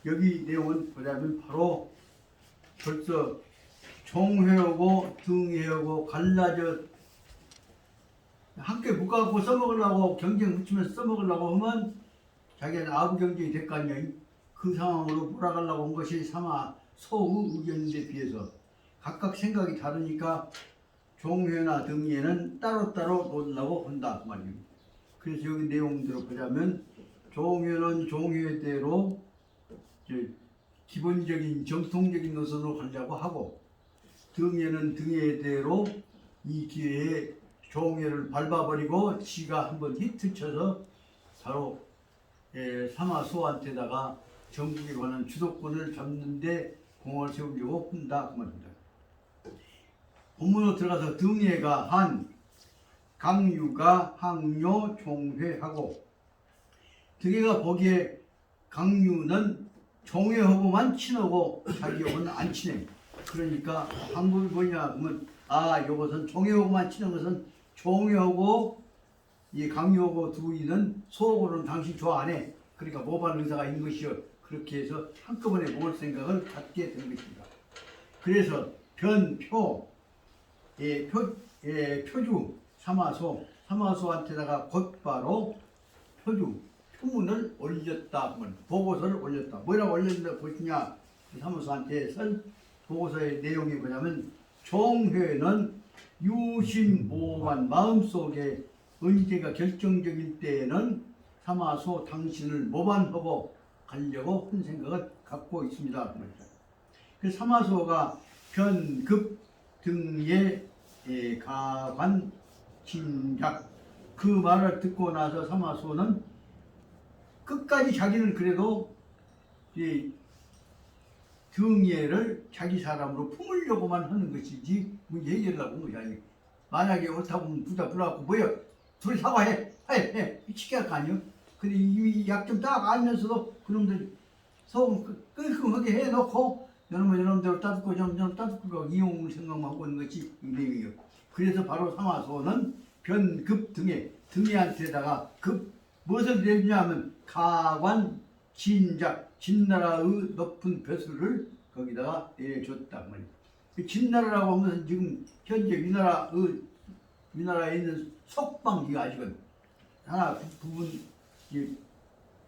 여기 내용은 뭐냐면 바로 벌써 종회하고 등회하고 갈라져 학교에 못 가고 써먹으려고 경쟁 붙이면서 써먹으려고 하면 자기는 아부 경쟁이 될 거 아니야. 그 상황으로 몰아가려고 온 것이 사마 소의 의견인데 비해서 각각 생각이 다르니까 종회나 등회는 따로따로 놓으려고 한다 그 말이에요. 그래서 여기 내용대로 보자면 종회는 종회대로 기본적인 정통적인 노선으로 가려고 하고 등회는 등회대로 이 기회에 종회를 밟아버리고 지가 한번 히트 쳐서 바로 사마소한테다가 전국에 관한 주도권을 잡는데 공을 세우려고 한다 그 말입니다. 본문으로 들어가서 등회가 한, 강유가 항요 종회하고 등회가 보기에 강유는 종회하고만 친하고 자기하고는 안 친해. 그러니까 방법이 뭐냐 그러면 이것은 종회하고만 친한 것은 종회하고 이 강유하고 두이는 소하고는 당신 좋아 안 해. 그러니까 모반 의사가 있는 것이요. 그렇게 해서 한꺼번에 먹을 생각을 갖게 되는 것입니다. 그래서 변표, 표주, 사마소한테다가 곧바로 표문을 올렸다. 보고서를 올렸다. 뭐라고 올렸는데 보시냐? 사마소한테 쓴 보고서의 내용이 뭐냐면 종회는 유심모호한 마음속에 언제가 결정적일 때에는 사마소 당신을 모반하고 가려고 한 생각을 갖고 있습니다. 그래서 사마소가 변급 등의 가관 진작 그 말을 듣고 나서 사마소는 끝까지 자기는 그래도 이 등예를 자기 사람으로 품으려고만 하는 것이지 문제 해결하려고 하는 것이 아니에요. 만약에 옳다고 부자 불러갖고 뭐야 둘이 사과해 해 미치게 할 거 아니에요. 근데 이 약 좀 딱 알면서도 그놈들 소음 끙끙하게 해놓고 여러분대로 따뜻고 저놈 따뜻고 이용 생각만 하고 있는 것이 이 내용이에요. 그래서 바로 사마소는 변급 등에한테다가 급 무엇을 내주냐면 가관 진작 진나라의 높은 벼슬을 거기다가 내려줬다 말이에요. 진나라라고 하면 지금 현재 위나라에 있는 속방기가 아직은 하나 부분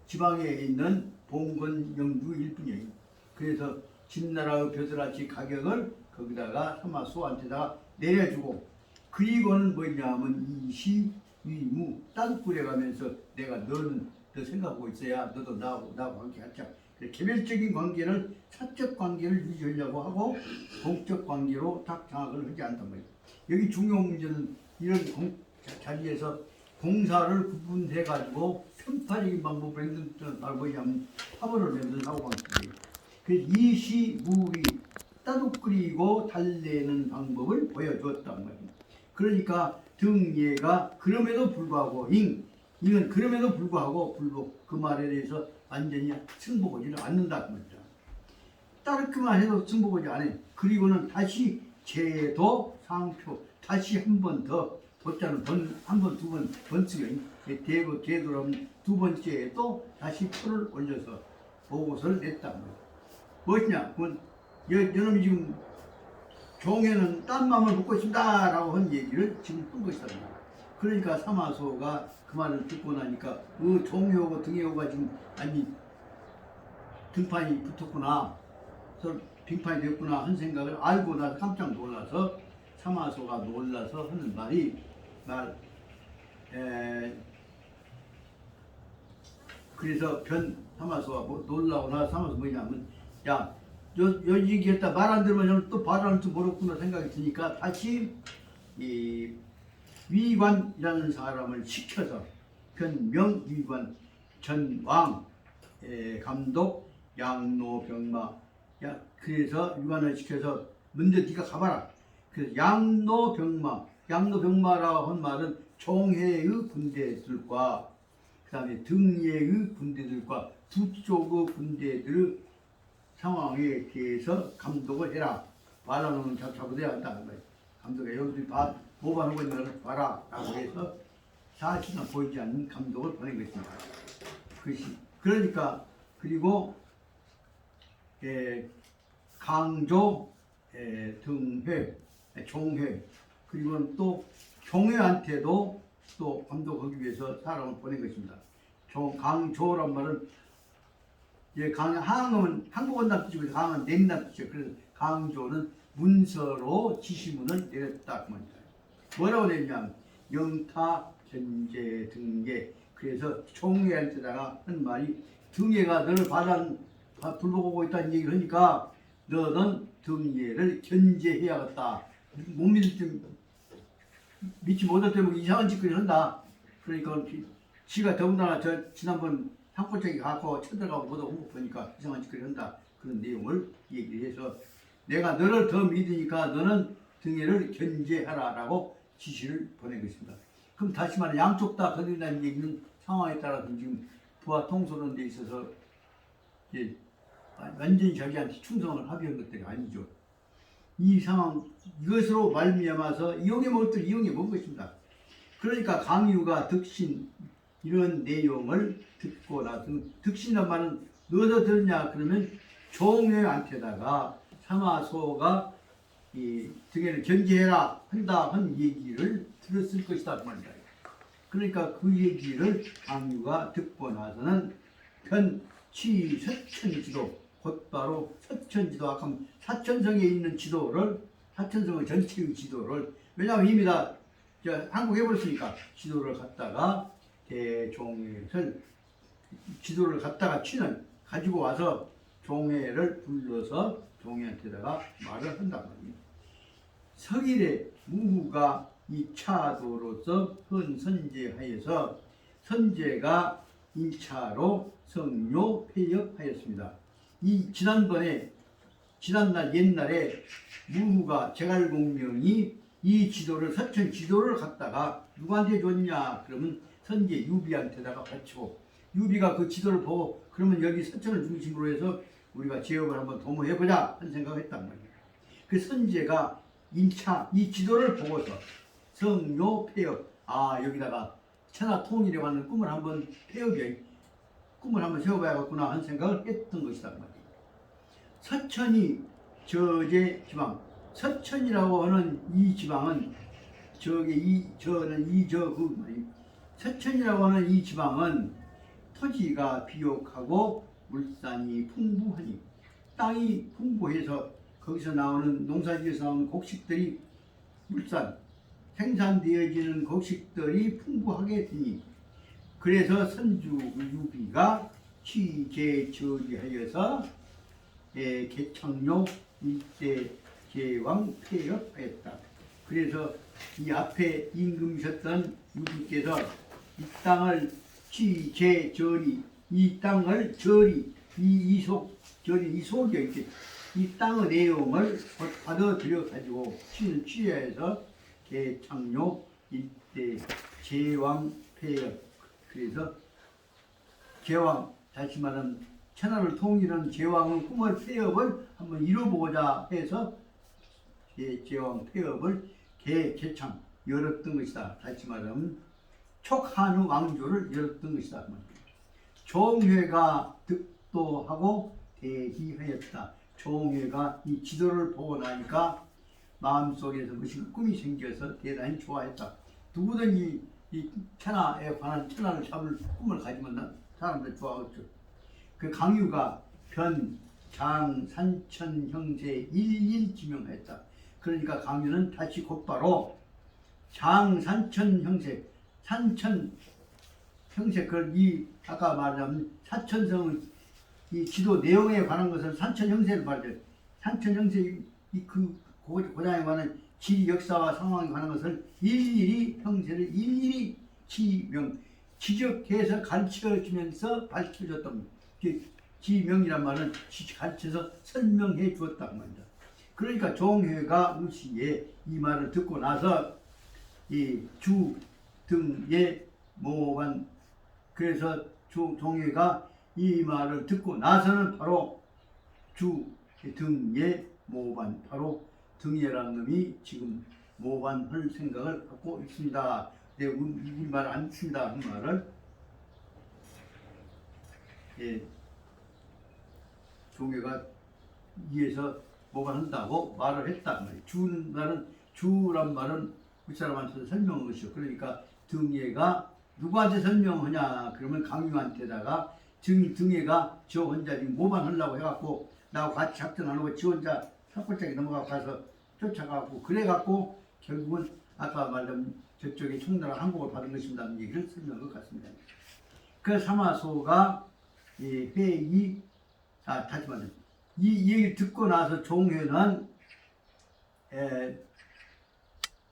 지방에 있는 봉건 영주일 뿐이에요. 그래서 진나라의 벼슬아치 가격을 거기다가 사마소한테다가 내려주고 그리고는 뭐냐면 이시 위무 땅 뿌려가면서 내가 너는 너 생각하고 있어야 너도 나하고 관계하자. 개별적인 관계를 사적 관계를 유지하려고 하고 공적 관계로 딱 장악을 하지 않단 말이에요. 여기 중요한 문제는 이런 자리에서 공사를 구분해 가지고 편파적인 방법으로 했는 걸 뭐냐면 파벌을 내는 사고방식이에요. 그래서 이시무위 따둑거리고 달래는 방법을 보여주었단 말이에요. 그러니까 등예가 그럼에도 불구하고 이는 그럼에도 불구하고 불복 그 말에 대해서 완전히 승복하지는 않는다 그 말이죠. 따르기만 해도 승복하지 않아요. 그리고는 다시 제도 상표 다시 한 번 더 도자는 한 번 두 번 번쓰여 대거 제도라면 두 번째에 또 다시 표를 올려서 보고서를 냈다 무엇이냐 그건 여러분이 지금 종회는 딴 마음을 먹고 있습니다 라고 한 얘기를 지금 한 것이다. 그러니까 사마소가 그 말을 듣고 나니까 종회하고 등회하고가 지금 아니 등판이 붙었구나 서로 빙판이 됐구나 한 생각을 알고 나서 깜짝 놀라서 사마소가 놀라서 하는 말이 그래서 사마소가 놀라고 나서 사마소 뭐냐면 야 요 얘기했다 말 안 들으면 또 바라는 줄 모르겠구나 생각이 드니까 다시 이 위관이라는 사람을 시켜서 변명위관 전왕 감독 양노병마 그래서 위관을 시켜서 먼저 네가 가봐라. 그래서 양노병마라고 한 말은 종해의 군대들과 그 다음에 등예의 군대들과 두 쪽의 군대들의 상황에 대해서 감독을 해라. 말하는 잡아줘야 한다. 감독에 여기들 모반하고 있는 것을 봐라. 라고 해서 사실은 보이지 않는 감독을 보낸 것입니다. 그러니까 그리고 강조, 등회, 종회, 그리고 또 종회한테도 또 감독하기 위해서 사람을 보낸 것입니다. 강조란 말은 항은 항복한다는 뜻이고 강은 내린다는 뜻이죠. 그래서 강조는 문서로 지시문을 내렸다 그 말입니다. 뭐라고 내냐면 영타, 견제, 등계. 그래서 총회한테다가 한 말이 등예가 너를 불러보고 있다는 얘기를 하니까 너는 등예를 견제해야겠다. 못 믿을 때 믿지 못할 때 뭐 이상한 짓거리 한다. 그러니까 지가 더군다나 저 지난번 산골짜기 갖고 쳐들어가고 못 보니까 이상한 짓거리 한다. 그런 내용을 얘기를 해서 내가 너를 더 믿으니까 너는 등예를 견제하라라고 지시를 보낸 것입니다. 그럼 다시 말해 양쪽 다 건드린다는 얘기는 상황에 따라서 지금 부하 통솔하는 데 있어서 완전히 자기한테 충성을 합의한 것들이 아니죠. 이 상황 이것으로 말미암아서 이용해 먹을 들 이용해 먹은 것입니다. 그러니까 강유가 득신 이런 내용을 듣고 나서 득신이란 말은 너도 들었냐 그러면 종회한테다가 사마소가 이 등에를 견제해라 한다 한 얘기를 들었을 것이다 그 말이다. 그러니까 그 얘기를 강유가 듣고 나서는 편취서천지도 곧바로 서천지도 아까 사천성에 있는 지도를 사천성의 전체의 지도를 왜냐하면 이미 다 한국해버렸으니까 지도를 갖다가 대종회를 지도를 갖다가 가지고 와서 종회를 불러서 종회한테다가 말을 한단 말이에요. 서일에 무후가 이 차도로서 헌선제하여서 선제가 인차로 성묘 폐역하였습니다. 이 지난날 옛날에 무후가 제갈공명이 이 지도를 서천 지도를 갖다가 누구한테 줬냐 그러면 선제 유비한테다가 바치고 유비가 그 지도를 보고 그러면 여기 서천을 중심으로 해서 우리가 제업을 한번 도모해보자 하는 생각을 했단 말이에요. 그 선제가 인차 이 지도를 보고서 성묘 폐역 여기다가 천하통일에 관한 꿈을 한번 꿈을 한번 세워봐야겠구나 하는 생각을 했던 것이다 말이에요. 서천이 저제 지방 서천이라고 하는 이 지방은 서천이라고 하는 이 지방은 토지가 비옥하고 물산이 풍부하니 땅이 풍부해서 거기서 나오는 농사지에서 나오는 곡식들이 물산 생산되어지는 곡식들이 풍부하게 되니 그래서 선주 유비가 취제저지하여서 개창료 일대 제왕 폐역하였다. 그래서 이 앞에 임금이셨던 유비께서 이 땅을 취제저리 이 땅을 저리 이 속이 이렇게 이 땅의 내용을 받아들여 가지고 취해서 개창료 일대 제왕 폐역 그래서 제왕 다시 말하면 천하를 통일하는 제왕의 꿈을 폐업을 한번 이뤄보고자 해서 제왕 폐업을 개창 열었던 것이다. 다시 말하면 촉한의 왕조를 열었던 것이다. 종회가 득도하고 대기하였다. 종회가 이 지도를 보고 나니까 마음속에서 무슨 꿈이 생겨서 대단히 좋아했다. 누구든지 이 천하에 관한 천하를 잡을 꿈을 가지면 사람들 좋아하겠죠. 그 강유가 장, 산천, 형세 일일 지명하였다. 그러니까 강유는 다시 곧바로 장, 산천, 형세 이 아까 말하자면 사천성의 이 지도 내용에 관한 것을 산천 형세를 말해요. 산천 형세 그 고장에 관한 지 역사와 상황에 관한 것을 형세를 일일이 지적해서 가르쳐주면서 밝혀줬던 지명이란 말은 가르쳐서 설명해 주었단 말입니다. 그러니까 종회가 무시에 이 말을 듣고 나서 이 주 등의 모반 그래서 종회가 이 말을 듣고 나서는 바로 주 등의 모반 바로 등예라는 놈이 지금 모반할 생각을 갖고 있습니다. 우리말 안 쓴다 한 말을 종회가 위해서 모반한다고 말을 했단 말이에요. 주는 말은 주란 말은 그 사람한테 설명한 것이요. 그러니까 등예가 누구한테 설명하냐 그러면 강유한테다가 등예가 저 혼자 지금 모반하려고 해갖고 나하고 같이 작전 안 하고 지 혼자 산골짜기 넘어가고 가서 쫓아가고 그래갖고 결국은 아까 말한 저쪽에 총나라 항복을 받은 것입니다는 얘기를 설명한 것 같습니다. 그 사마소가 회의 다시 말해 이 얘기를 듣고 나서 종회는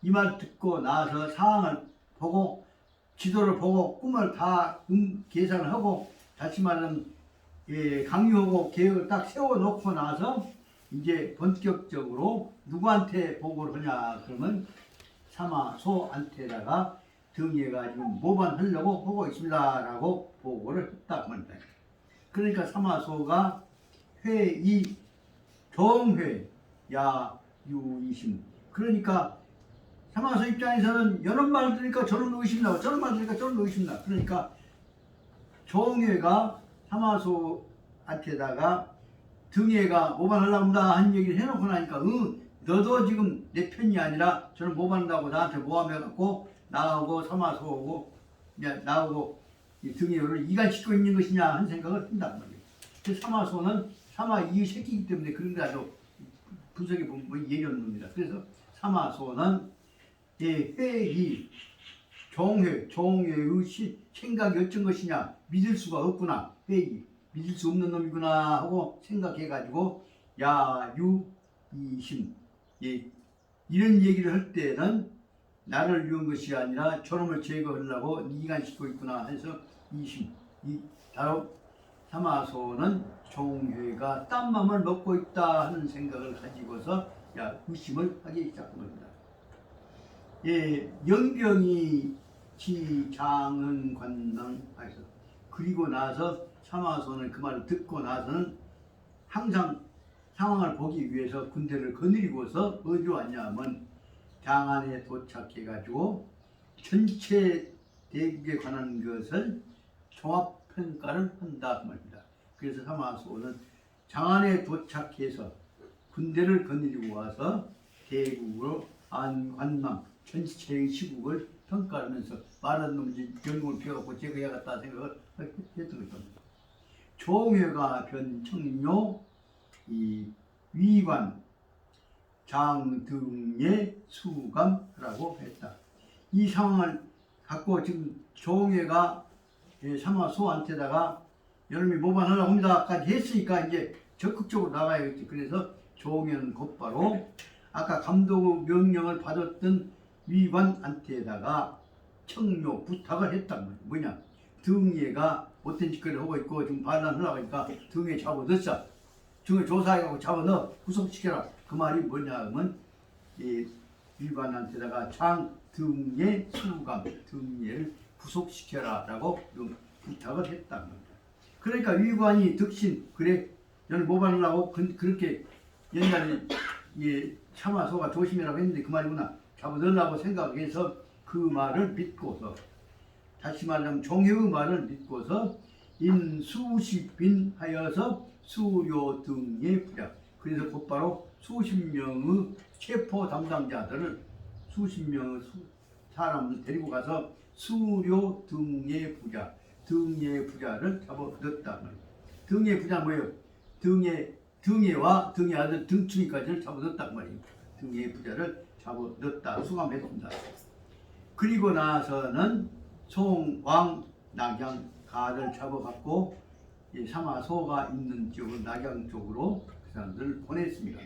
이 말 듣고 나서 상황을 보고 지도를 보고 꿈을 다 계산을 하고 다시 말하면 강요하고 계획을 딱 세워놓고 나서 이제 본격적으로 누구한테 보고를 하냐 그러면 사마소한테다가 등예가 지금 모반하려고 보고 있습니다 라고 보고를 했다고 합니다. 그러니까 사마소가 회의 종회 야유이심 그러니까 사마소 입장에서는 이런 말 들으니까 저런 의심나고 저런 말 들으니까 저런 의심나. 그러니까 종회가 사마소한테다가 등예가 모반하려고 합니다 한 얘기를 해놓고 나니까 너도 지금 내 편이 아니라 저는 모반한다고 나한테 모함해갖고 나하고 사마소하고 나하고 등예를 이간시키고 있는 것이냐 한 생각을 한단 말이에요. 그래서 사마소는 사마 이의 새끼이기 때문에 그런 게 아주 분석해 보면 예견입니다. 그래서 사마소는 회의 종회의 생각이 어쩐 것이냐 믿을 수가 없구나 회의 믿을 수 없는 놈이구나 하고 생각해가지고 야유이심 이런 얘기를 할 때는 나를 위한 것이 아니라 저놈을 제거하려고 이간시키고 있구나 해서 이심 바로 사마소는 종회가 딴 맘을 먹고 있다 하는 생각을 가지고서 의심을 하기 시작한 겁니다. 영병이 지장은 관능하여서 그리고 나서 사마소는 그 말을 듣고 나서는 항상 상황을 보기 위해서 군대를 거느리고서 어디로 왔냐면 장안에 도착해가지고 전체 대국에 관한 것을 종합평가를 한다 그 말입니다. 그래서 사마소는 장안에 도착해서 군대를 거느리고 와서 대국으로 안관남 전체의 시국을 평가하면서 많은 놈이 결국을 피워갖고 제거해야겠다 생각을 했던 겁니다. 종회가 변청료 위관 장등의 수감라고 했다. 이 상황을 갖고 지금 종회가 사마소한테다가 여러분이 모반하려고 합니다까지 했으니까 이제 적극적으로 나가야겠지. 그래서 종회는 곧바로 아까 감독 명령을 받았던 위관한테다가 청료 부탁을 했단 말이야. 뭐냐? 등예가 못된 짓거리를 하고 있고 지금 반란하려고 하니까 등에 잡아넣자. 등에 조사해가지고 잡아넣어 구속시켜라. 그 말이 뭐냐면 위관한테다가 장등예 수감 등예를 구속시켜라 라고 부탁을 했단 말이야. 그러니까 위관이 득신 그래 너는 모반하려고 그렇게 옛날에 사마소가 조심해라고 했는데 그 말이구나. 잡아넣으려고 생각해서 그 말을 믿고서 다시 말하면 종회의 말을 믿고서 인수십인 하여서 수료 등의 부작 그래서 곧바로 수십 명의 체포 담당자들을 수십 명의 사람을 데리고 가서 수료 등의 부자 등의 부자를 잡아넣었다. 등의 부자 뭐예요? 등예와 등의 아들 등충이까지를 잡아넣었단 말이에요. 등의 부자를 잡아넣었다. 수감했습니다. 그리고 나서는 송왕 낙양 가를 잡아갖고 사마소가 있는 지역을 낙양 쪽으로 그 사람들을 보냈습니다.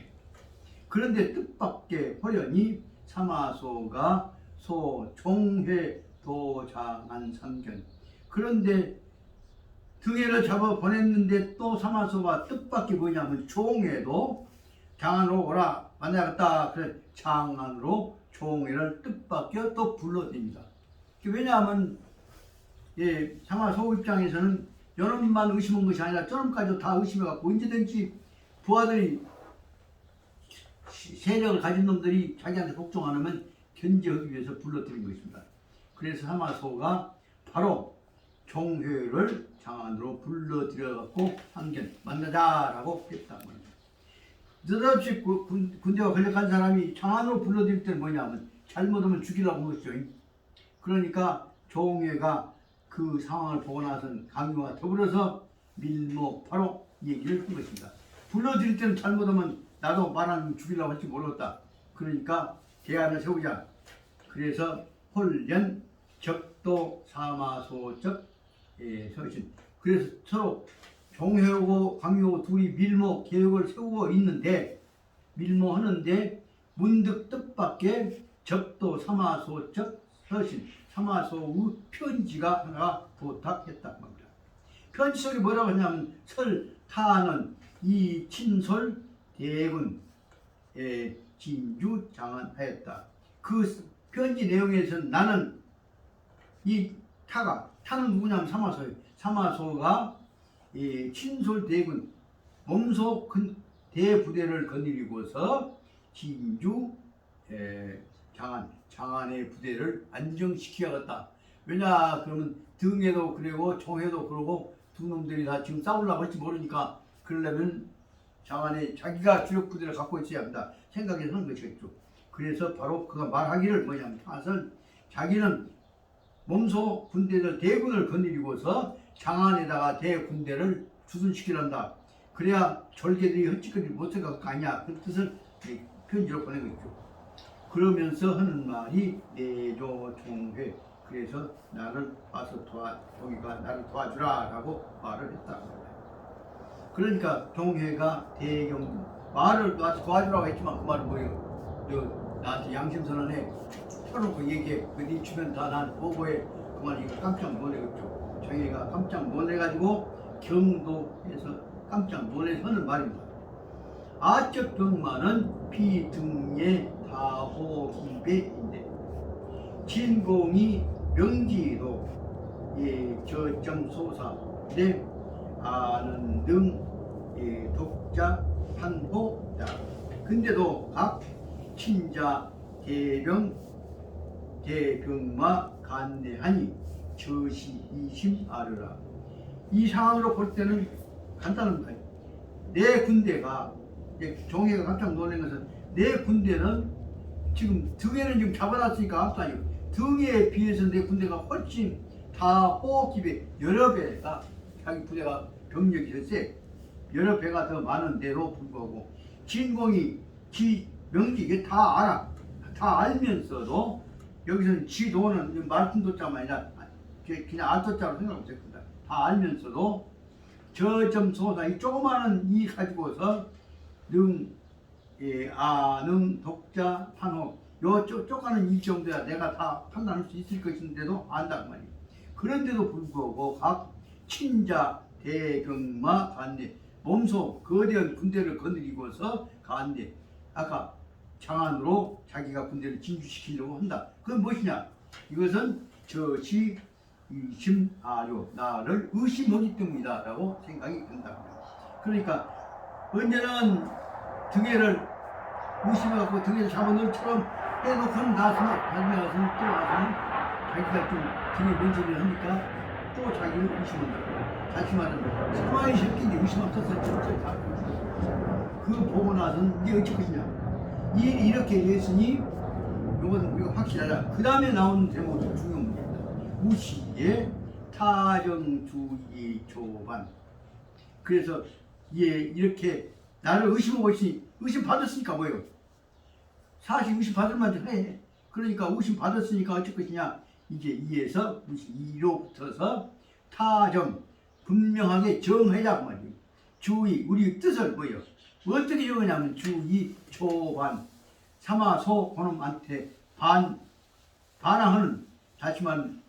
그런데 뜻밖의 호련히 사마소가 소종회 도장한 삼견 그런데 등해를 잡아 보냈는데 또 사마소가 뜻밖의 뭐냐면 종회도 장안으로 오라 만나겠다. 그래 장안으로 종회를 뜻밖의 또 불러댑니다. 왜냐하면 사마소 입장에서는 요놈만 의심한 것이 아니라 저놈까지도 다 의심해갖고 언제든지 부하들이 세력을 가진 놈들이 자기한테 복종 안 하면 견제하기 위해서 불러들인 것입니다. 그래서 사마소가 바로 종회를 장안으로 불러들여갖고 한견 만나자라고 했단 말입니다. 느닷없이 군대가 걸려간 사람이 장안으로 불러들일 때는 뭐냐면 잘못하면 죽이려고 한 것이죠. 그러니까 조홍회가 그 상황을 보고 나서는 강유와 더불어서 밀목 바로 얘기를 한 것입니다. 불러들일 때는 잘못하면 나도 말하면 죽이려고 할지 모르겠다. 그러니까 대안을 세우자. 그래서 홀련 적도 사마소적 서신. 그래서 서로 종회하고 강유하고 둘이 밀목 계획을 세우고 있는데 밀모하는데 문득 뜻밖의 적도 사마소적 서신 사마소의 편지가 하나 도착했단 말입니다. 편지 속에 뭐라고 하냐면 설타는 이 친솔 대군 진주 장안하였다. 그 편지 내용에서는 나는 이 타는 누구냐면 사마소예요. 사마소가 친솔 대군 몸소 큰 대부대를 거느리고서 진주 장안의 부대를 안정시켜야겠다. 왜냐 그러면 등에도 그러고 총에도 그러고 두 놈들이 다 지금 싸우려고 할지 모르니까 그러려면 장안에 자기가 주력 부대를 갖고 있어야 한다 생각해서 하는 것이겠죠. 그래서 바로 그가 말하기를 뭐냐면 탓은 자기는 몸소 군대들 대군을 거느리고서 장안에다가 대군대를 주둔시키란다. 그래야 절개들이 헛짓거리를 못해갈 거 아니야. 그 뜻을 편지로 보내고 있죠. 그러면서 하는 말이 내조총회. 그래서 나를 와서 거기가 나를 도와주라 라고 말을 했다. 그러니까 종회가 대경 말을 와서 도와주라고 했지만 그 말은 뭐예요? 너 나한테 양심선언해 펴놓고 얘기해. 네 주변 다 난 보고해. 그 말 이거 깜짝 놀래겠죠. 종회가 깜짝 놀래가지고 경도에서 깜짝 놀래서 하는 말입니다. 아적 병마는 비등의 다호기배인데 진공이 명지도 저점소사 내 아는 등 독자 한호다. 근데도 각 친자 대병마 간내하니 저시 이심 아르라. 이 상황으로 볼 때는 간단한 거예요. 내 군대가 종회가 깜짝 놀란 것은 내 군대는 지금 등에는 지금 잡아놨으니까 아무도 아니고 등에 비해서 내 군대가 훨씬 다호기배 여러 배가 자기 부대가 병력이 세 여러 배가 더 많은데도 불구하고 진공이 명지 이게 다 알아. 다 알면서도 여기서는 지도는 말씀도자가 아니라 그냥 알도자로 생각 못했습니다. 다 알면서도 저점소사 이 조그마한 이 가지고서 능 독자 판호 요 쪼가는 이 정도야 내가 다 판단할 수 있을 것인데도 안다 그 말이에요. 그런데도 불구하고 각 친자 대병마 간대 몸소 거대한 군대를 거느리고서 간대 아까 장안으로 자기가 군대를 진주시키려고 한다. 그건 무엇이냐? 이것은 저시 의심하려 나를 의심하기 때문이다 라고 생각이 든다. 그러니까 언제는 등에를 의심해갖고 등에를 잡아놓을처럼 해놓고는 나중에 들어가서는 자기가 좀 등에 뭔 소리를 하니까 또 자기를 의심한다. 다시 말하면 사마이 새끼인데 의심 없어서 진짜 다 그거 보고 나서는 이게 어쩔 것이냐. 이렇게 했으니 이것은 우리가 확실하다. 그 다음에 나오는 대목이 중요한 문제입니다. 무시의 타정주의 조반. 그래서 이렇게 나를 의심하고 있으니 의심 받았으니까 뭐예요? 사실 의심 받을 만도 해. 그러니까 의심 받았으니까 어쩔 것이냐. 이제 이에서 무시로 붙어서 타정 분명하게 정해자 그 말이에요. 주의 우리 뜻을 뭐예요? 어떻게 정하냐면 주의 초반 사마소 그놈한테 반항하는 다시 말하면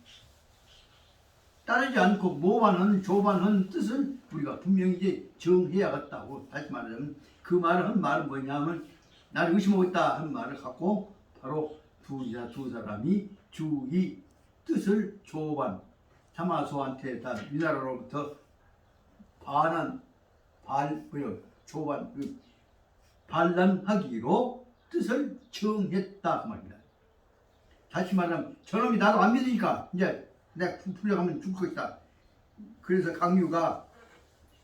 따르지 않고 모반하는 조반하는 뜻을 우리가 분명히 이제 정해야겠다고 다시 말하자면 그 말을 한 말은 뭐냐면 나를 의심하고 있다 하는 말을 갖고 바로 두 사람이 주의 뜻을 조반 사마소한테 다 위나라로부터 조반 반란하기로 뜻을 정했다 그 말입니다. 다시 말하면 저놈이 나도 안 믿으니까 이제 내가 풀려가면 죽을 것이다. 그래서 강유가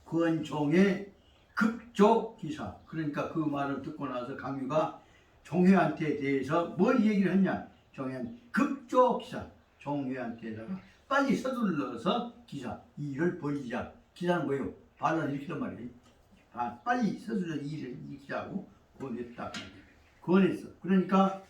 권총의 급조기사. 그러니까 그 말을 듣고 나서 강유가 종회한테 대해서 뭘 얘기를 했냐. 종회한 급조기사. 종회한테다가 빨리 서둘러서 기사 이 일을 벌이자. 기사는 뭐예요? 반란을 일으키란 말이에요. 빨리 서둘러 이 일을 일으키자고 권했다. 권했어. 그러니까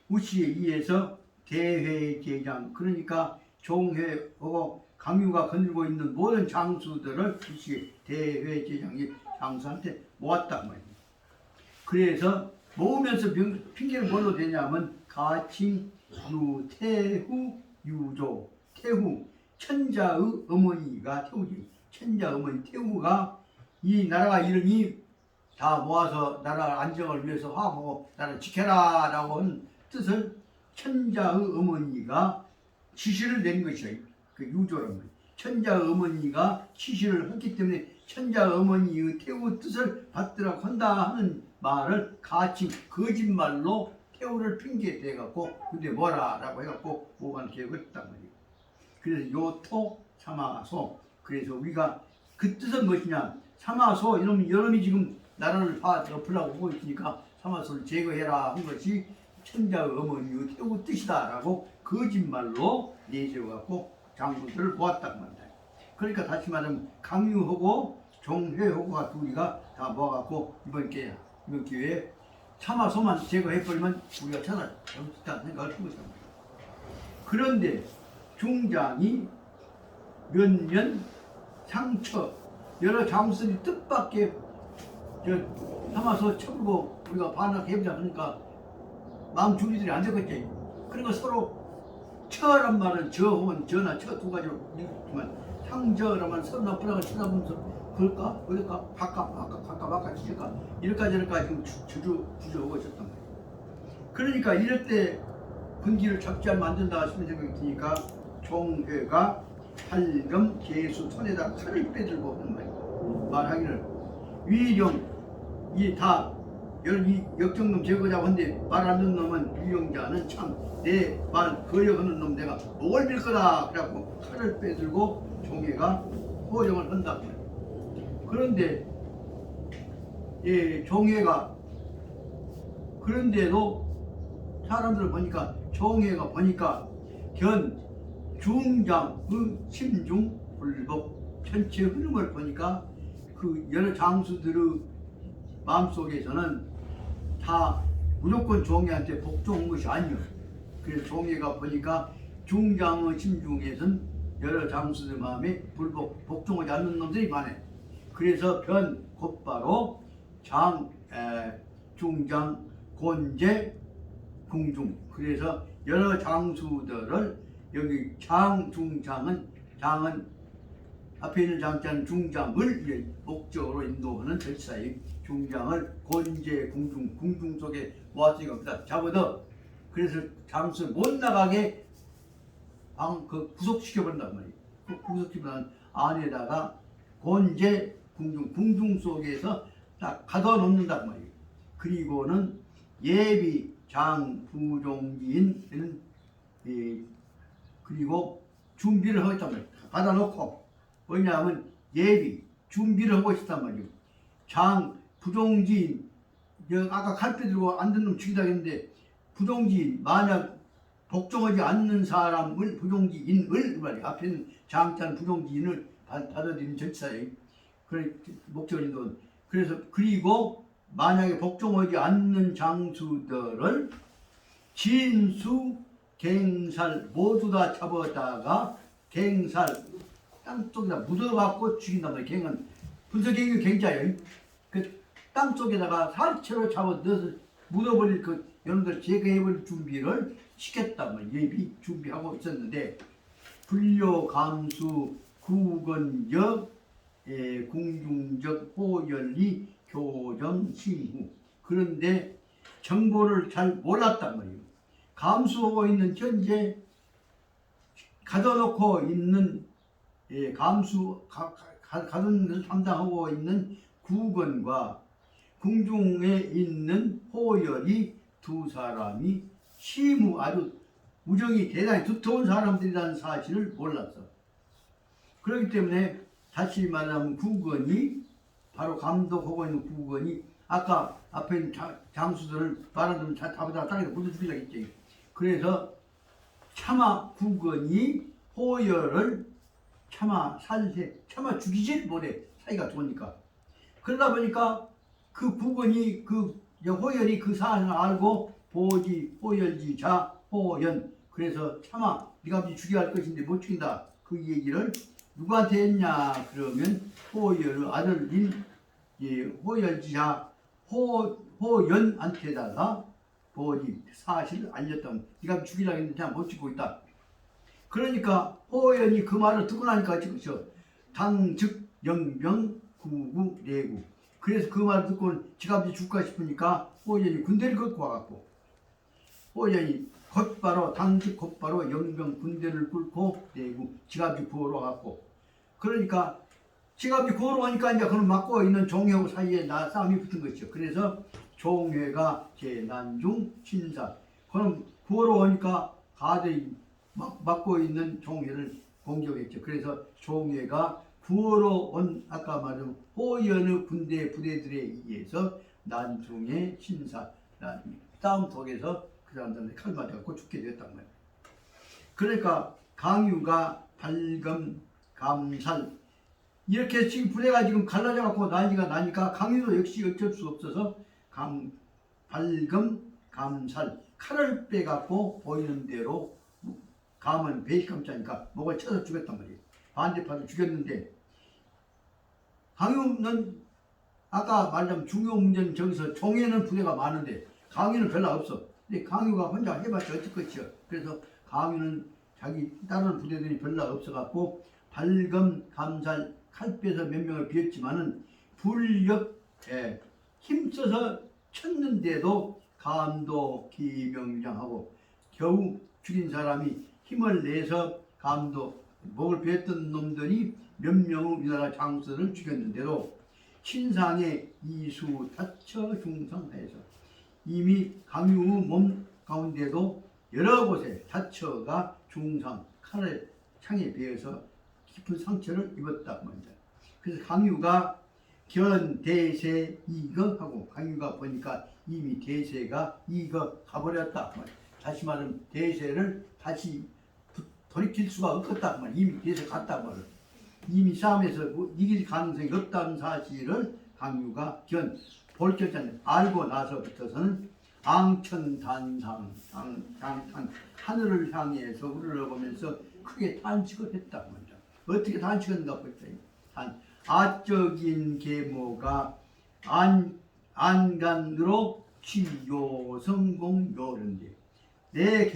우치에 의해서 대회제장, 그러니까 종회하고 강유가 거느리고 있는 모든 장수들을 우치의 대회제장이 장수한테 모았단 말이에요. 그래서 모으면서 핑계를 뭘로 대냐면 가칭, 유, 태후, 유조. 태후, 천자의 어머니가 태후지. 천자 어머니 태후가 이 나라가 이르니 다 모아서 나라 안정을 위해서 화하고 나라를 지켜라 라고 하는 뜻을 천자의 어머니가 지시를 낸 것이에요. 그 유조란 말이에요. 천자의 어머니가 지시를 했기 때문에 천자의 어머니의 태후 뜻을 받들라고 한다 하는 말을 가칭, 거짓말로 태후를 핑계 대갖고 근데 뭐라 라고 해갖고 오간 계획을 했단 말이에요. 그래서 요토 사마소. 그래서 우리가 그 뜻은 무엇이냐. 사마소 이놈이 지금 나라를 엎으려고 하고 있으니까 사마소를 제거해라 한 것이 천자의 어머니의 태후 뜻이다 라고 거짓말로 내세워갖고 장군들을 모았단 말이다. 그러니까 다시 말하면 강유하고 종회하고가 둘이가 다 모아갖고 이번 기회에 사마소만 제거해버리면 우리가 찾아 정치다 생각을 하고 있단 말이야. 그런데 중장이 몇몇 상처 여러 장수들이 뜻밖의 사마소 쳐보고 우리가 반항해보자 그러니까 마음 준비들이 안 됐겠지. 그러니까 서로 처란 말은 저 혹은 저나 처 두 가지로 읽지만 상저라면 서로 나쁘다고 쳐다보면서 그럴까 바깥 치실까 이럴까 저럴까 지금 주저하고 있었단 말이에요. 그러니까 이럴 때 분기를 잡지 않으면 안 된다 싶은 생각이 드니까 종회가 팔금 계수 손에다 칼을 빼들고 하는 말이에요. 말하기를 위령 이 다 이 역정놈 제거자고 한데 말 안 듣는 놈은 유영자는 참 내 말 거역하는 놈 내가 목을 밀 거다 그래갖고 칼을 빼들고 종회가 호령을 한다. 그런데 종회가 그런데도 사람들을 보니까 종회가 보니까 견 중장의 심중 불복 전체 흐름을 보니까 그 여러 장수들의 마음속에서는 다 무조건 종회한테 복종한 것이 아니요. 그래서 종회가 보니까 중장의 심중에서는 여러 장수들 마음에 복종하지 않는 놈들이 많아요. 그래서 변 곧바로 중장, 곤제, 궁중. 그래서 여러 장수들을 여기 중장은 앞에 있는 장자는 중장을 목적으로 인도하는 절차의 중장을 곤제, 궁중 속에 모았으니까 그다 잡아도 그래서 장수 못 나가게 구속시켜버린단 말이에요. 그 구속시키면 안에다가 곤제, 궁중 속에서 딱 가둬놓는단 말이에요. 그리고는 예비, 장, 부종기인 그리고 준비를 하겠단 말이에요. 받아놓고 왜냐하면 예비, 준비를 하고 있었단 말이에요. 장, 부종지인 아까 칼빼 들고 안 듣는 놈 죽이다 했는데 부종지인 만약 복종하지 않는 사람을 부종지인을 말이에요. 앞에는 장자는 부종지인을 받아들이는 절차예요. 그래 목적인도 그래서 그리고 만약에 복종하지 않는 장수들을 진수, 갱살 모두 다 잡아다가 갱살 땅속에다 묻어갖고 죽인단 말이에요. 갱은 분석갱이 갱자예요. 그 땅속에다가 살채로 잡아 넣어서 묻어버릴 그 여러분들 제거해버릴 준비를 시켰단 말이에요. 예비 준비하고 있었는데 불료, 감수, 구건적, 궁중적, 호연리, 교정, 신후. 그런데 정보를 잘 몰랐단 말이에요. 감수하고 있는 현재 가둬놓고 있는 가둔 것을 담당하고 있는 구건과 궁중에 있는 호열이 두 사람이 아주 우정이 대단히 두터운 사람들이라는 사실을 몰랐어. 그렇기 때문에 다시 말하면 구건이 바로 감독하고 있는 국원이 아까 앞에 있는 장수들을 말하자면 다보다 땅에 묻어 죽이려고 했지. 그래서 차마 국원이 호열을 차마 죽이질 못해. 사이가 좋으니까. 그러다 보니까 그 국원이 호열이 그 사안을 알고 보지 호열지자 호연. 그래서 차마 네가 죽여야 할 것인데 못 죽인다. 그 얘기를 누구한테 했냐 그러면 호열의 아들인 호열지자 호연한테다가 보지 사실을 알렸다면 네가 죽이려고 했는데 못 죽고 있다. 그러니까 호연이 그 말을 듣고 나니까 지금 당즉 영병 구구 내구. 그래서 그 말을 듣고 지가 죽을까 싶으니까 호연이 군대를 걷고 와갖고 호연이 당직 곧바로 영병 군대를 뚫고 내구 지갑이 구하러 와갖고 그러니까 지갑이 구하러 오니까 이제 그는 맞고 있는 종회하고 사이에 싸움이 붙은 것이죠. 그래서 종회가 제난중 신사 그럼 구하러 오니까 가들이 막고 있는 종회를 공격했죠. 그래서 종회가 구하러 온 아까 말한 호연의 부대들에 의해서 난중의 신사 싸움 속에서 그 사람들한테 칼 맞아갖고 죽게 되었단 말이에요. 그러니까 강유가 발금 감살 이렇게 지금 부대가 지금 갈라져갖고 난리가 나니까 강유도 역시 어쩔 수 없어서 발금 감살 칼을 빼갖고 보이는 대로 감은 배신감자니까 목을 쳐서 죽였단 말이에요. 반대파도 죽였는데 강유는 아까 말하자면 중요 문제는 저기서 종에는 부대가 많은데 강유는 별로 없어. 근데 강유가 혼자 해봤자 어쩔 것이요. 그래서 강유는 자기 다른 부대들이 별로 없어갖고 발금 감살 칼 빼서 몇 명을 비웠지만은 불력에 힘써서 쳤는데도 감도 기명장하고 겨우 죽인 사람이 힘을 내서 감도 목을 베었던 놈들이 몇 명의 우리나라 장수를 죽였는데도 신상의 이수 다처 중상하여서 이미 강유의 몸 가운데도 여러 곳에 다처가 중상 칼을 창에 베어서 깊은 상처를 입었단 말입니다. 그래서 강유가 견대세 이거하고 강유가 보니까 이미 대세가 이거 가버렸다. 다시 말하면 대세를 다시 돌이킬 수가 없었다. 이미 대세 갔다 말을. 이미 싸움에서 이길 가능성이 없다는 사실을 강유가 볼결단 알고 나서부터서는 앙천단상 하늘을 향해서 우러러보면서 크게 탄식을 했다 말이야. 어떻게 탄식했는가 볼까요? 아적인 계모가 안간으로 취요 성공요런데 내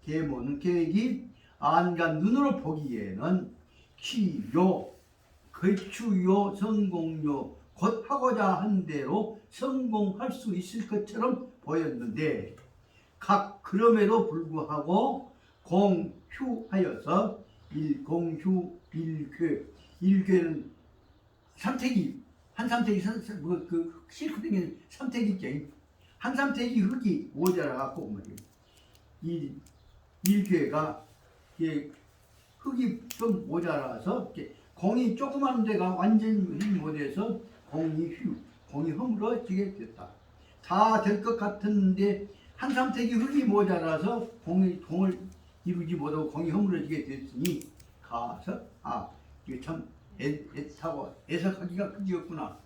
계모는 계획이 안간 눈으로 보기에는 취요 거추요 성공요 곧 하고자 한 대로 성공할 수 있을 것처럼 보였는데 그럼에도 불구하고 공휴하여서 공휴 일괴는 삼태기 한 삼태기 실크 땡기는 삼태기째 한 삼태기 흙이 모자라 갖고 말이에요. 일괴가 흙이 좀 모자라서 공이 조그만 데가 완전히 못해서 공이 허물어지게 됐다. 다 될 것 같은데 한 삼태기 흙이 모자라서 공을 이루지 못하고 공이 허물어지게 됐으니 가서 이게 참 애타고 애석하기가 그지였구나.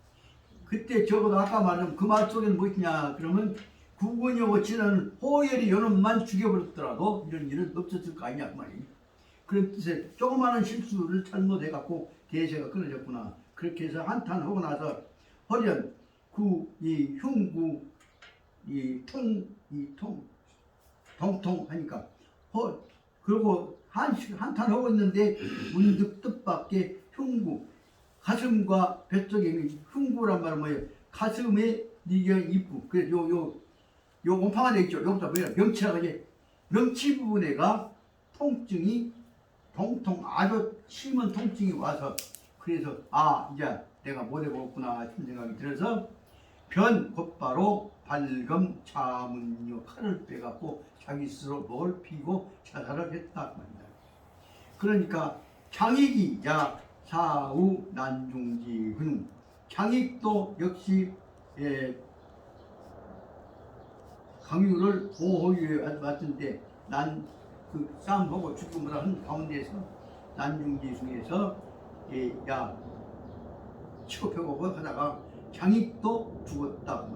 그때 적어도 아까 말한 그 말 속에는 무엇이냐 그러면 국원이 어찌는 호열이 요놈만 죽여버렸더라도 이런 일은 없었을 거 아니냐 그 말이에요. 그런 뜻에 조그마한 실수를 잘못해갖고 대세가 끊어졌구나. 그렇게 해서 한탄하고 나서 허련 이 흉구 통통 하니까 그리고 한탄하고 있는데 문득 뜻밖에 흉구 가슴과 뱃속에 흉구란 말은 뭐예요? 가슴에 니경 입구 그래서 요 원파가 돼 있죠. 여기다 뭐야 명치라고 하지. 명치 부분에가 통증이 통통 아주 심한 통증이 와서 그래서 이제 내가 못 해보겠구나 싶은 생각이 들어서 곧바로 발금 차문요 칼을 빼갖고 자기 스스로 목을 피고 자살을 했다 말입니다. 그러니까 장익이 사우 난중지 근웅 장익도 역시 강유를 보호위에 왔는데 난 그 싸움하고 죽음을 한 가운데서 난중지 중에서 야 치고펴고 하다가 장익도 죽었다.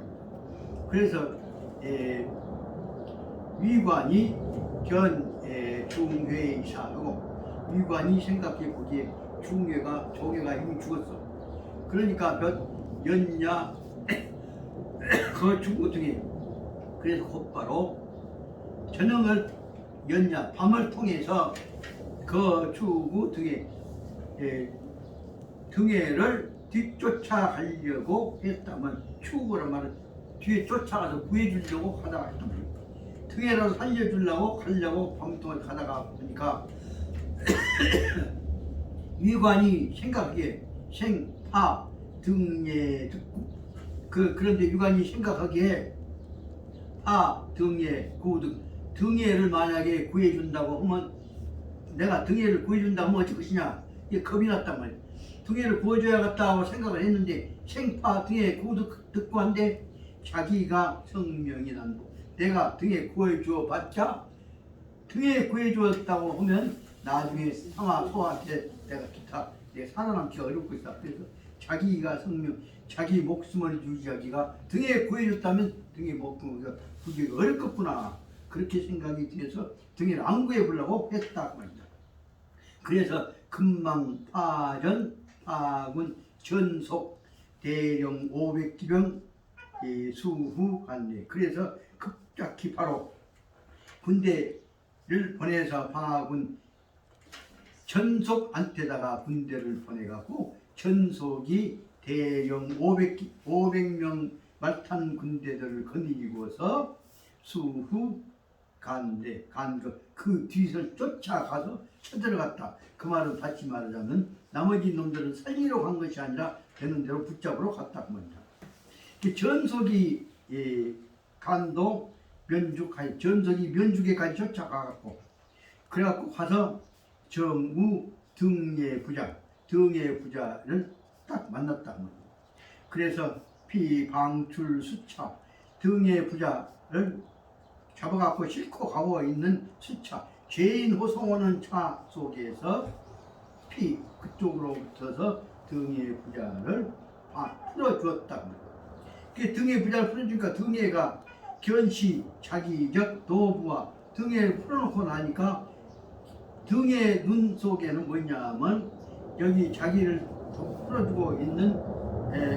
그래서 위관이 중회이사하고 위관이 생각해 보기에 조계가 이미 죽었어. 그러니까 몇 연냐 그 죽고 등에 그래서 곧바로 전형을 연냐 밤을 통해서 그 추구 등에를 뒤쫓아가려고 했다면 추구란 말은 뒤에 쫓아가서 구해주려고 하다가 했단 말이에요. 등에라도 살려주려고 가려고 밤동안 가다가 보니까 위관이 생각하기에 생파 등에 듣고 그런데 위관이 생각하기에 파 등에 등에를 만약에 구해준다고 하면 내가 등에를 구해준다고 하면 어쩔 것이냐 이게 겁이 났단 말이야. 등에를 구해줘야겠다고 생각을 했는데 생파 등에 듣고 한데 자기가 성명이 난고 내가 등에 구해주어 봤자 등에 구해주었다고 하면 나중에 상하 소한테 내가 기타 내가 살아남기가 어렵고 있다. 그래서 자기가 성명 자기 목숨을 유지하기가 등에 구해줬다면 등에 목숨을 구하기가 어렵겠구나 그렇게 생각이 들어서 등에를 안 구해보려고 했다 그 말이다. 그래서 금망파전 파군 전속 대령 500기병 수후 간대. 그래서 급작히 바로 군대를 보내서 파군 전속한테다가 군대를 보내갖고 전속이 대령 500명 말탄 군대들을 거느리고서 수후 간대. 그 뒤를 쫓아가서 쳐들어갔다. 그 말은 다시 말하자면 나머지 놈들을 살리러 간 것이 아니라 되는 대로 붙잡으러 갔다 그 말이다. 전속이 간도 전속이 면죽에까지 쫓아가갖고 그래갖고 가서 정우 등의 부자를 딱 만났다 그 말이다. 그래서 피방출 수차 등의 부자를 잡아갖고 싣고 가고 있는 수차 죄인 호송하는 차 속에서 그쪽으로 붙어서 등의 부자를 풀어주었다. 그 등의 부자를 풀어주니까 등의가 견시 자기적 노부와 등의를 풀어놓고 나니까 등의 눈 속에는 뭐냐면 여기 자기를 풀어주고 있는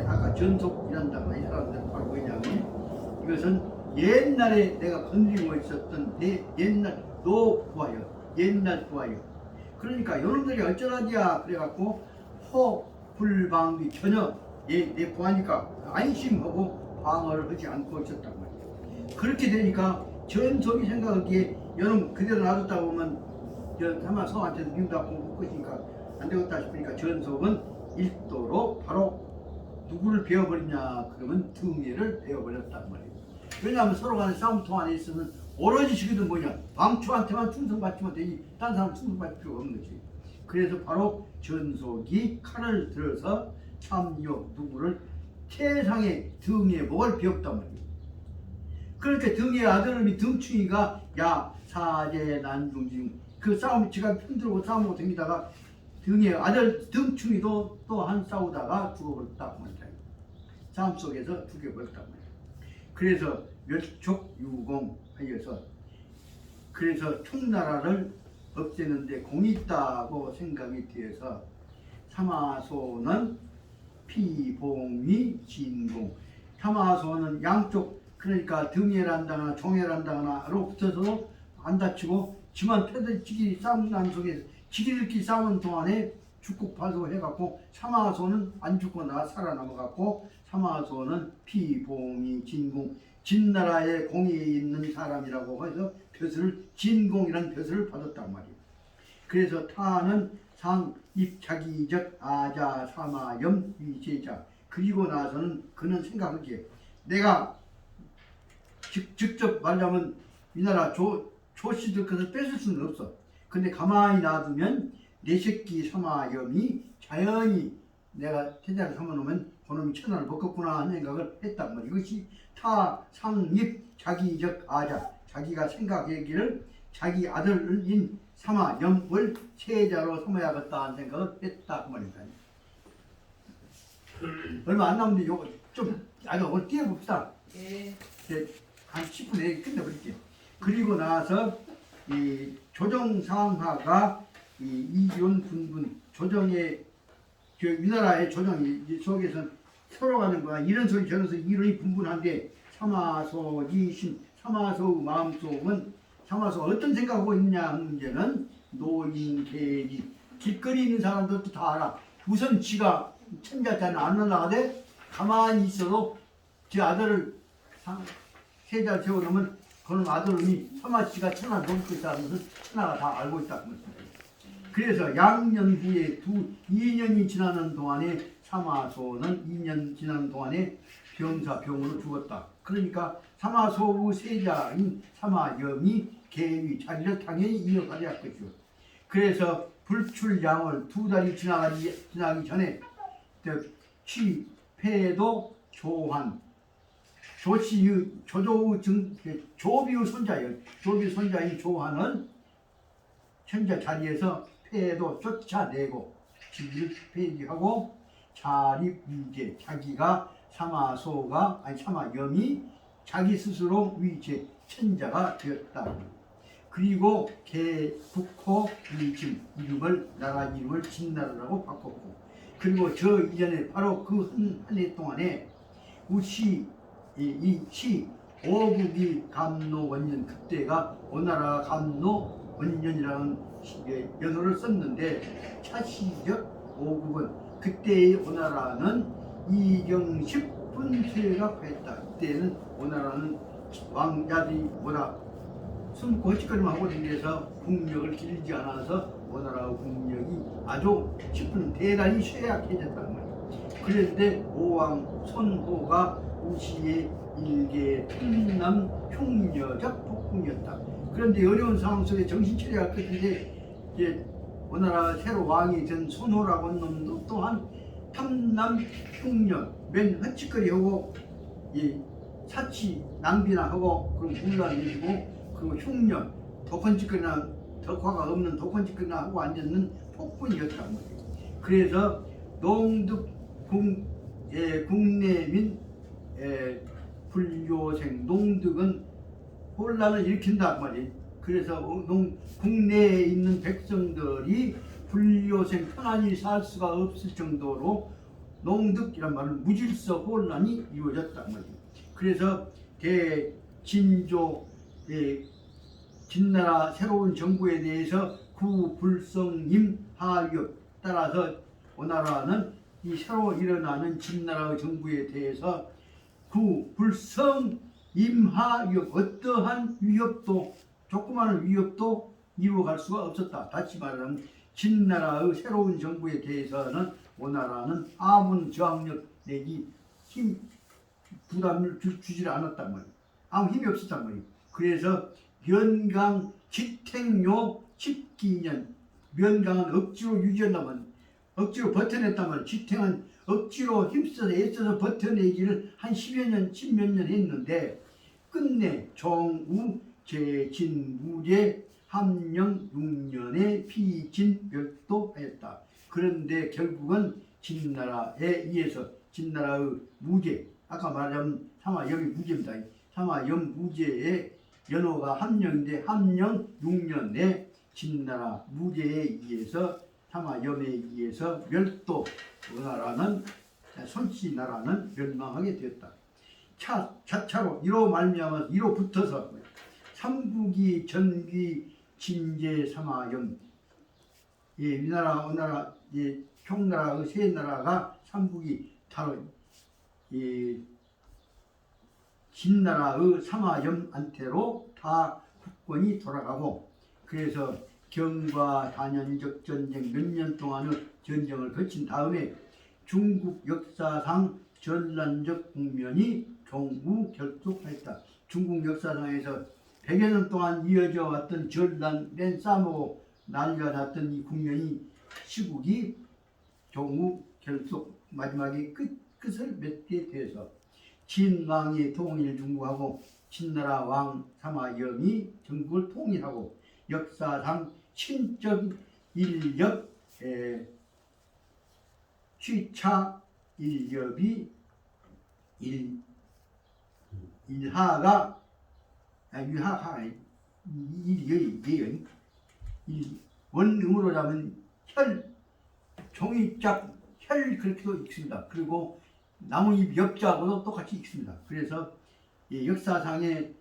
아까 전속이란다 이 사람들 바로 뭐냐면 이것은 옛날에 내가 건드리고 있었던 옛날 옛날 부하여 그러니까 요놈들이 어쩌라디야 그래갖고 호불방비 전혀 내 부하니까 안심하고 방어를 하지 않고 있었단 말이야. 그렇게 되니까 전속이 생각하기에 요놈 그대로 놔뒀다 보면 아마 성한테도 미움받고 올 것이니까 안 되겠다 싶으니까 전속은 일도로 바로 누구를 베어버리냐 그러면 등예를 베어버렸단 말이에요. 왜냐하면 서로 간에 싸움통 안에 있으면 오로지 지금은 뭐냐 방추한테만 충성받지만 되니 딴 사람 충성받을 필요가 없는 거지. 그래서 바로 전속이 칼을 들어서 참요 누구를 태상의 등에 목을 베었단 말이에요. 그렇게 등의 아들놈이 등충이가 야 사제 난중징 그 싸움 지가 편들고 싸움하고 다니다가 등의 아들 등충이도 또 한 싸우다가 죽어버렸다 말이야. 싸움 속에서 죽여버렸단 말이야. 그래서 멸촉유공하여서 그래서 총나라를 없애는데 공이 있다고 생각이 되어서 사마소는 피봉이 진공 사마소는 양쪽 그러니까 등에란다거나 종에란다거나로 붙어서 안 다치고 지만 패들치기 싸움 난 속에서 지기들끼리 싸우는 동안에 죽고 파도 해갖고 사마소는 안 죽고 살아남아갖고 사마소는 피봉이 진공 진나라에 공이 있는 사람이라고 해서 벼슬을 진공이라는 벼슬을 받았단 말이에요. 그래서 타는 상입자기적 아자 사마염 위제자 그리고 나서는 그는 생각하기에 내가 직접 말하자면 이 나라 조씨들 것을 뺏을 수는 없어. 근데 가만히 놔두면 내 새끼 사마염이 자연히 내가 태자를 삼아놓으면 그놈이 천하를 먹었구나 하는 생각을 했단 말이에요. 이것이 타상립 자기적 아자, 자기가 생각하기를 자기 아들인 사마염을 세자로 삼아야겠다 하는 생각을 했다 그 말입니다. 얼마 안 남는데 요거 좀 아주 오늘 띄워봅시다. 예. 한 10분 내에 끝내버릴게요. 그리고 나서 이 조정상하가 이 이론 분분 조정의 우리나라의 조정이 속에서 서로 가는 거야. 이런 소리 저런 소리 이론이 분분한데 사마소지심 사마소의 마음속은 사마소가 어떤 생각하고 있냐 하는 문제는 노인계지 길거리 있는 사람들도 다 알아. 우선 지가 천자자는 안 올라가되 가만히 있어도 제 아들을 세자 세워놓으면 그런 아들이 사마씨가 천하 넘고 있다는 것을 천하가 다 알고 있다는 것입니다. 그래서 양년 후에 2년이 지나는 동안에 사마소는 2년 지나는 동안에 병으로 죽었다. 그러니까 사마소의 세자인 사마염이 계위 자리를 당연히 이어가야 할 것이고, 그래서 불출양을 2달이 지나기 전에 취패도 조한 조씨의 조조의 조비의 손자예요. 조비의 손자인 조한은 천자 자리에서 폐도 쫓아내고 지위를 폐기하고 자립위제 자기가 사마소가 아니 사마염이 자기 스스로 위제 천자가 되었다. 그리고 개국호 위진 이름을 나라 이름을 진나라라고 바꿨고, 그리고 저 이전에 바로 그 한 해 동안에 우시 이시 오국이 감노 원년 그때가 오나라 감노 원년이라는 연호를 썼는데 차시적 오국은 그때의 오나라는 이경십 분쇄가 했다. 그때는 오나라는 왕자들이 뭐라 숨고 헛짓거리만 하고 다니면서 국력을 길지 않아서 오나라의 국력이 아주 10분 대단히 쇠약해졌다는 거예요. 그런데 오왕 손호가 우시의 일개 탐남 흉녀적 폭풍이었다. 그런데 어려운 상황 속에 정신 차려야 할 것인데 이제 오나라 새로 왕이 된 손호라고 하는 놈도 또한 탐남 흉녀 맨 헛짓거리하고 이 사치 낭비나 하고 그런 분란 일이고, 그리고 흉년 독헌짓거리나 덕화가 없는 독헌짓거리나 하고 앉았는 폭군이었단 말이에요. 그래서 농득 국내민 불교생 농득은 혼란을 일으킨다 말이에요. 그래서 국내에 있는 백성들이 불교생 편안히 살 수가 없을 정도로 농득이란 말은 무질서 혼란이 이루어졌단 말이에요. 그래서 대진조 진나라 새로운 정부에 대해서 구불성임 하위업 따라서 오나라는 이 새로 일어나는 진나라의 정부에 대해서 구불성 임하위업 어떠한 위협도 조그마한 위협도 이루어갈 수가 없었다. 다시 말하면 진나라의 새로운 정부에 대해서는 오나라는 아무 저항력 내지 힘 부담을 주지 않았단 말이에요. 아무 힘이 없었단 말이에요. 그래서 면강 지탱요 10기년 면강은 억지로 유지한다면 억지로 버텨냈다면 지탱은 억지로 힘써서 애써서 버텨내기를 한 10여 년 10몇 년 했는데 끝내 정우 제진무제 함령 6년에 피진멸도하였다. 그런데 결국은 진나라에 의해서 진나라의 무제 아까 말한 사마염이 무제입니다. 사마염 무제의 연호가 함령인데 함령 6년에 진나라 무제에 의해서 사마염에 의해서 멸도 나라는 손씨나라는 멸망하게 되었다. 차차로 이로 말미암아서 이로 붙어서 삼국이 전기 진제 사마염 위나라 오나라 총나라의 세 나라가 삼국이 바로 진나라의 사마염한테로 다 국권이 돌아가고, 그래서 경과 단연적 전쟁 몇 년 동안의 전쟁을 거친 다음에 중국 역사상 전란적 국면이 종우 결속하였다. 중국 역사상에서 100여 년 동안 이어져 왔던 전란 맨 싸먹고 난리가 났던 이 국면이 시국이 종우 결속 마지막에 끝을 맺게 돼서 진왕이 통일 중국하고 진나라 왕 사마영이 전국을 통일하고 역사상 신적 인력 취차 인력이 일하가 유하가 일의 원음으로 잡은 혈 종이짝 혈 그렇게도 읽습니다. 그리고 나무잎 엽자하고도 똑같이 읽습니다. 그래서 이 역사상의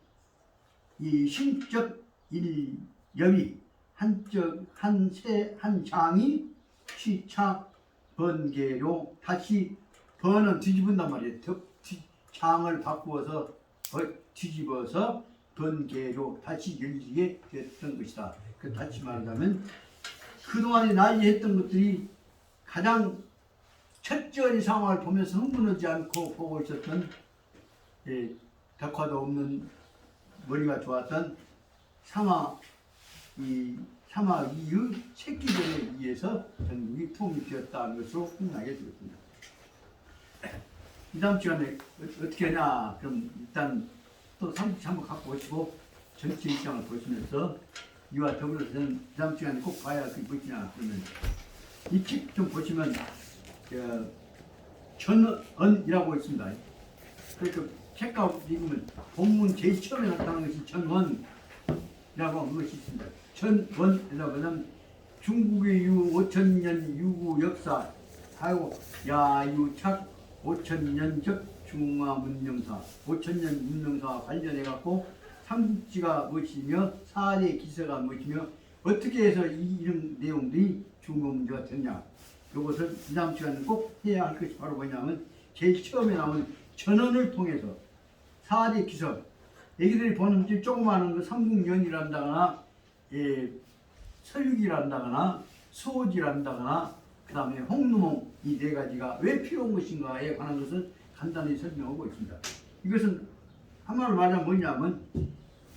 이 신적 일엽이 한 장이 시차 번개로 다시 번은 뒤집은단 말이에요. 장을 바꾸어서 뒤집어서 번개로 다시 열리게 됐던 것이다. 다시 말하자면 그동안에 난리했던 것들이 가장 철저히 상황을 보면서 흥분하지 않고 보고 있었던 덕화도 없는 머리가 좋았던 사마 이의 새끼들에 의해서 전국이 통일되었다는 것으로 끝나게 되었습니다. 이 다음 시간에 어떻게 하냐? 그럼 일단 또 삼국지 한번 갖고 오시고 전체 입장을 보시면서 이와 더불어서는 이 다음 시간에 꼭 봐야 그게 무엇이냐 그러면 이 책 좀 보시면 전언이라고 있습니다. 그러니까 책가 읽으면 본문 제일 처음에 나타나는 것이 전원이라고 하는 것이 있습니다. 전원이라고 하면 중국의 유 5천년 유구 역사 하고 야유착 5천년적 중화문명사 5천년 문명사와 관련해 갖고 삼국지가 무엇이며 사대 기서가 무엇이며 어떻게 해서 이런 내용들이 중국 문제가 됐냐. 이것을 이 다음 시간에 꼭 해야 할 것이 바로 뭐냐면 제일 처음에 나온 전언을 통해서 사대 기서 애기들이 보는 조그마한 거 삼국연이란다거나 서유기란다거나 수호지란다거나 그 다음에 홍루몽 이 네 가지가 왜 필요한 것인가에 관한 것을 간단히 설명하고 있습니다. 이것은 한마디로 말하면 뭐냐면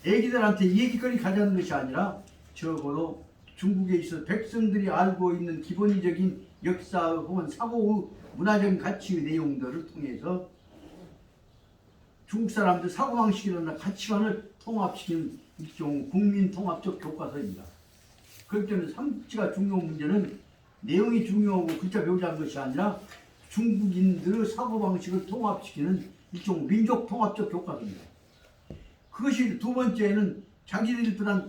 애기들한테 얘기거리 가져는 것이 아니라 적어도 중국에 있어 백성들이 알고 있는 기본적인 역사 혹은 사고의 문화적인 가치의 내용들을 통해서 중국 사람들 사고방식이라는 가치관을 통합시키는 일종 국민통합적 교과서입니다. 그렇기 때문에 삼국지가 중요한 문제는 내용이 중요하고 글자 배우자는 것이 아니라 중국인들의 사고방식을 통합시키는 일종 민족통합적 교과서입니다. 그것이 두 번째는 자기들보다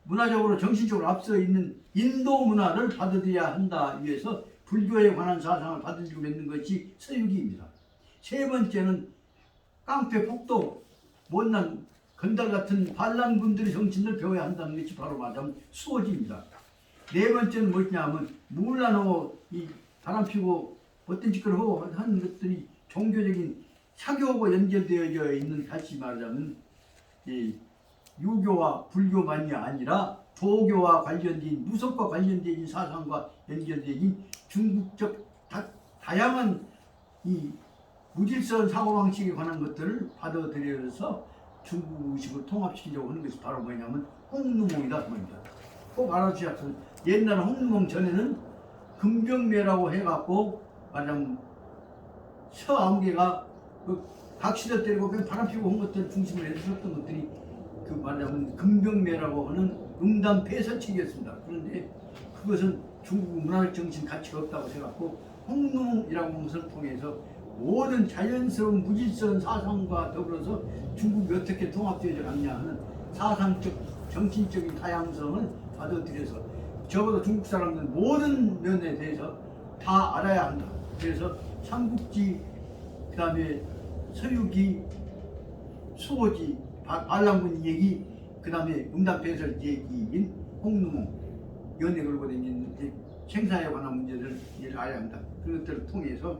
문화적으로 정신적으로 앞서 있는 인도 문화를 받아들여야 한다 위해서 불교에 관한 사상을 받아들이고 있는 것이 서유기입니다. 세 번째는 깡패 폭도 못난 건달 같은 반란군들의 정신을 배워야 한다는 것이 바로 말하자면 수호지입니다. 네 번째는 무엇이냐면 물란하고 이 바람피고 어떤 짓거리 하고 하는 것들이 종교적인 사교하고 연결되어 있는 다시 말하자면 이 유교와 불교만이 아니라 도교와 관련된 무속과 관련된 사상과 연결된 중국적 다양한 이 무질서한 사고방식에 관한 것들을 받아들여서 중국식으로 통합시키려고 하는 것이 바로 뭐냐면 홍루몽이다 그 말입니다. 꼭 알아주셔야 옛날 홍루몽 전에는 금병매라고 해갖고 말하자면 서암계가 각 시대 때리고 바람 피고 한 것들 중심으로 해주셨던 것들이 그 말하자면 금병매라고 하는 응단 폐선책이었습니다. 그런데 그것은 중국 문화적 정신 가치가 없다고 해갖고 홍루몽이라고 하는 것을 통해서 모든 자연스러운 무질서한 사상과 더불어서 중국이 어떻게 통합되어져 갔냐 하는 사상적 정신적인 다양성을 받아들여서 적어도 중국 사람들 모든 면에 대해서 다 알아야 한다. 그래서 삼국지 그 다음에 서유기 수호지 반란군 얘기 그 다음에 응답배설 얘기인 홍루몽 연애 걸고 다니는 생사에 관한 문제들을 알아야 한다. 그런 것들을 통해서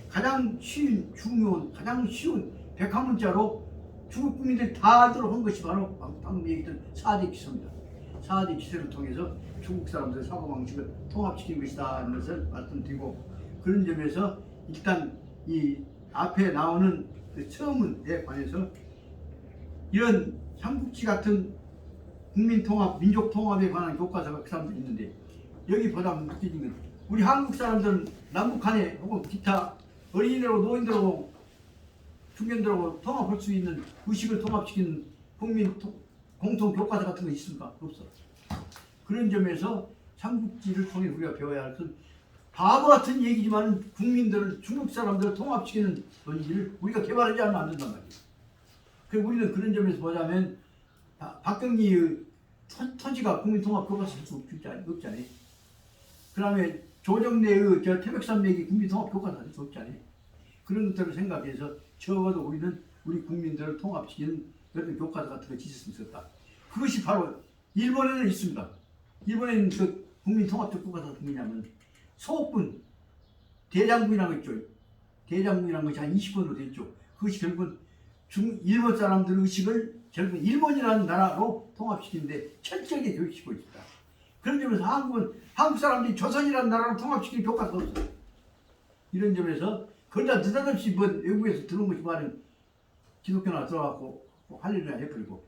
가장 중요한 가장 쉬운 백화문자로 중국 국민들이 다 들어온 것이 바로 방금 얘기했던 4대 기서입니다. 4대 기서를 통해서 중국 사람들의 사고방식을 통합시킨 것이다 하는 것을 말씀드리고 그런 점에서 일단 이 앞에 나오는 그 서문에 관해서 이런 삼국지 같은 국민통합, 민족통합에 관한 교과서가 그 사람들 있는데 여기 보다 느껴진 건 우리 한국 사람들은 남북한에 혹은 기타 어린이들하고 노인들하고 중견들하고 통합할 수 있는 의식을 통합시키는 공통 교과서 같은 거 있습니까? 없어. 그런 점에서 삼국지를 통해 우리가 배워야 할 것은 바보 같은 얘기지만 국민들을 중국 사람들을 통합시키는 논리를 우리가 개발하지 않으면 안 된단 말이에요. 그래서 우리는 그런 점에서 보자면 박경리의 토지가 국민 통합 교과서 할 수 없잖아요. 그 다음에 조정래의 태백산맥이 국민 통합 교과서 할 수 없잖아요. 그런 것들을 생각해서 적어도 우리는 우리 국민들을 통합시키는 그런 교과서 같은 거 지었으면 좋겠다. 그것이 바로 일본에는 있습니다. 일본에는 그 국민 통합적 교과서 같은 거냐면 소옥군 대장군이라는 거 있죠. 대장군이라는 것이 한 20권으로 되어 있죠. 그것이 결국은 일본 사람들 의식을 결국 일본이라는 나라로 통합시키는데 철저하게 교육시키고 있습니다. 그런 점에서 한국 사람들이 조선이라는 나라로 통합시키는 교과서가 없어요. 이런 점에서 그러다 느닷없이 뭐 외국에서 들어온 것이 말은 기독교나 들어가고 할일이나 해버리고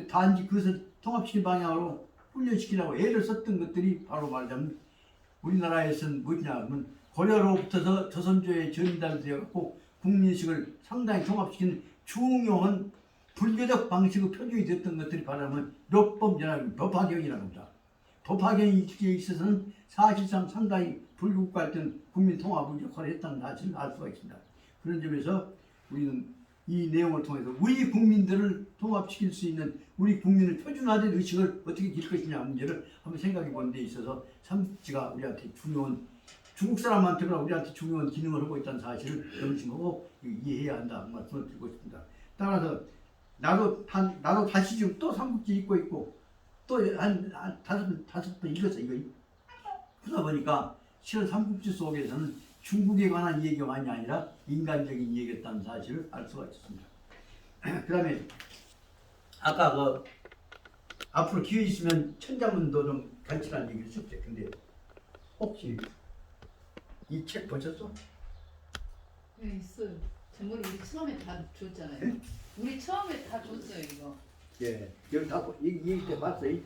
단지 그것을 통합시킨 방향으로 훈련시키려고 애를 썼던 것들이 바로 말하자면 우리나라에서는 뭐냐 하면 고려로부터 조선조에 전달이 되었고 국민의식을 상당히 통합시키는 중요한 불교적 방식의 표준이 됐던 것들이 바라면 율법연합 법화경이라고 합니다. 법화경에 있어서는 사실상 상당히 불국가할 때는 국민 통합을 역할을 했다는 사실을 알 수가 있습니다. 그런 점에서 우리는 이 내용을 통해서 우리 국민들을 통합시킬 수 있는 우리 국민의 표준화된 의식을 어떻게 길 것이냐 문제를 한번 생각해 보는 데 있어서 삼국지가 우리한테 중요한 중국 사람한테나 우리한테 중요한 기능을 하고 있다는 사실을 명심하고 이해해야 한다는 말씀을 드리고 싶습니다. 따라서 나도 다시 지금 또 삼국지 읽고 있고 또 한 다섯 번 읽었어 이거. 그러다 보니까 실은 삼국지 속에서는 중국에 관한 얘기만이 아니라 인간적인 얘기였다는 사실을 알 수가 있습니다. 그 다음에 아까 그 앞으로 기회 있으면 천자문도 좀 가르치라는 얘기를 했었죠. 근데 혹시 이 책 보셨어? 네, 있어요. 전문이 우리 처음에 다 줬잖아요. 네? 우리 처음에 다 줬어요 이거. 예, 여기 다 얘기 때 봤어요.